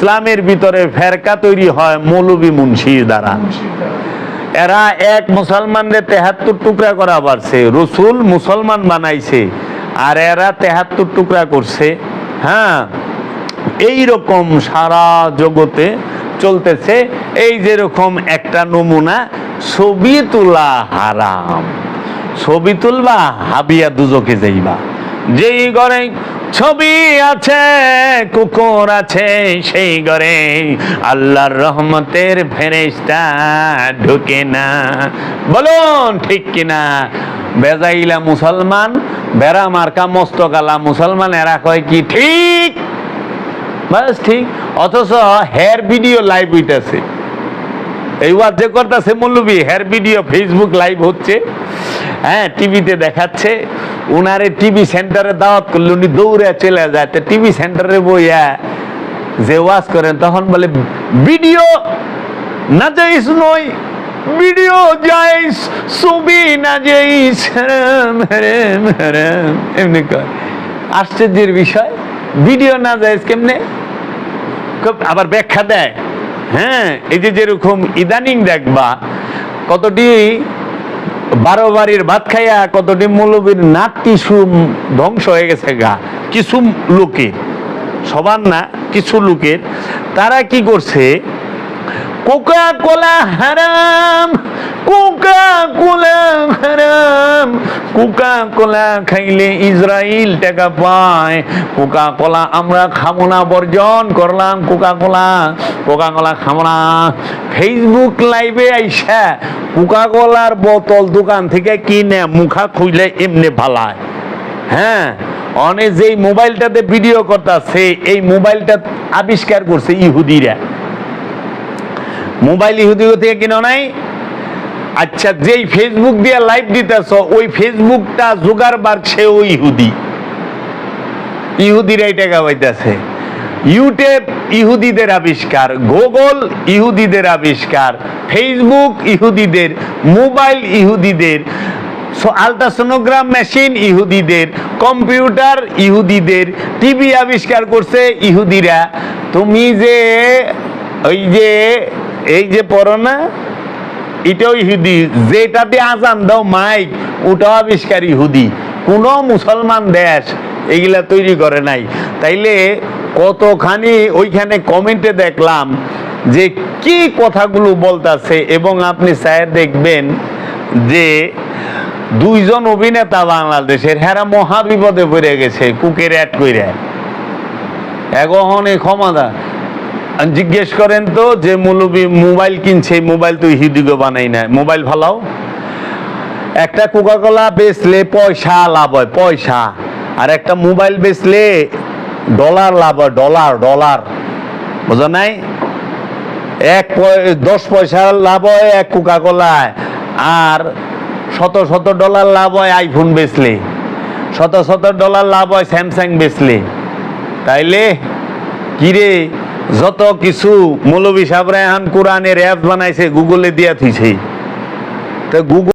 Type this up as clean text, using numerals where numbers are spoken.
ইসলামের ভিতরে ফেরকা তৈরি হয় মৌলবী মুন্সির দ্বারা। এরা এক মুসলমানদের 73 টুকরা করা পারছে, রসুল মুসলমান বানাইছে আর এরা 73 টুকরা করছে। হ্যাঁ, এই রকম সারা জগতে চলতেছে। এই যেরকম একটা নমুনা, ছবি তোলা হারাম, ছবি তুলবা হাবিয়া দুজকে যাইবা। যেই ঘরে ছবি আছে কুকুর আছে সেই ঘরে আল্লাহর রহমতের ফেরেশতা ঢুকে না। বলুন ঠিক কিনা? বেজাইলা মুসলমান, বেড়া মার্কা মস্তকালা মুসলমান, এরা কয় কি ঠিক? বাস ঠিক। অথচ হেয়ার ভিডিও লাইভ হইতেছে, এই ওয়াজ যে করতেছে মৌলবী, হেয়ার ভিডিও ফেসবুক লাইভ হচ্ছে। হ্যাঁ, টিভিতে দেখাচ্ছে। উনারে টিভি সেন্টারে দাওয়াত করলে উনি দৌড়ে চলে যায়। তো টিভি সেন্টারে বইয়া যে ওয়াজ করেন তখন বলে ভিডিও না যাইস নয়, ভিডিও যাইস, ছবি না যাইস, এমনি কয়। আশ্চর্যের বিষয়, ভিডিও না যাইস কেমনে? আবার ব্যাখ্যা দেয়। হ্যাঁ, এই যে যেরকম ইদানিং দেখবা কতটি 12 বাড়ির ভাত খাইয়া কতটি মৌলবীর নাক টিস্যু ধ্বংস হয়ে গেছে গা। কিছু লোকের, সবার না, কিছু লোকের। তারা কি করছে? কোকা কোলা হারাম, কোকা কোলা হারাম, কোকা কোলা খাইলে ইসরায়েল টাকা পায়, কোকা কোলা আমরা খাবো না, বর্জন করলাম কোকা কোলা, কোকা কোলা খাবো না। ফেসবুক লাইভে আইসা কোকা কোলার বোতল দোকান থেকে কিনে মুখা খুইলে এমনি ভালায়। হ্যাঁ, অনেক যেই মোবাইলটাতে ভিডিও করতেছে, এই মোবাইলটা আবিষ্কার করছে ইহুদিরা। মোবাইল ইহুদি থেকে কিনো নাই? আচ্ছা, যেই ফেসবুক দিয়ে লাইভ দিতেছ ওই ফেসবুকটা জুগারবার্গ, সেও ইহুদি, ইহুদিরাই টাকা পাইতেছে। ইউটিউব ইহুদিদের আবিষ্কার, গুগল ইহুদিদের আবিষ্কার, ফেসবুক ইহুদিদের, মোবাইল ইহুদিদের, আলট্রাসোনোগ্রাম মেশিন ইহুদিদের, কম্পিউটার ইহুদিদের, টিভি আবিষ্কার করছে ইহুদিরা। তুমি যে ওই যে এই যে পড়ো না, এটাও ইহুদি। যেটাতে আজান দাও মাইক, ওটাও আবিষ্কার ইহুদি। কোন মুসলমান দেশ এগুলা তৈরি করে নাই। তাইলে কতখানি ওইখানে কমেন্টে দেখলাম যে কি কথাগুলো বলতেছে। এবং আপনি চায় দেখবেন যে দুইজন অভিনেতা বাংলাদেশের, হেরা মহাবিপদে পড়ে গেছে কুকের অ্যাড কইরা। এখন ক্ষমতা জিজ্ঞেস করেন তো, যে মৌলবী মোবাইল কিনছে, মোবাইল তো ইহুদিকে বানাই না, মোবাইল ভালাও। একটা কোকা কোলা বেচলে পয়সা লাভ হয়, পয়সা। আর একটা মোবাইল বেচলে ডলার লাভ হয়, ডলার, ডলার। বোঝা নাই? 10 পয়সা লাভ হয় এক কোকা কোলায়, আর শত ডলার লাভ হয় আইফোন বেচলে, শত ডলার লাভ হয় স্যামসাং বেচলে। তাইলে কিরে, যত কিছু মৌলবী সাহেবরা এখন কোরআনের অ্যাপ বানাইছে, গুগলে দিয়া থুইছে। তো গুগল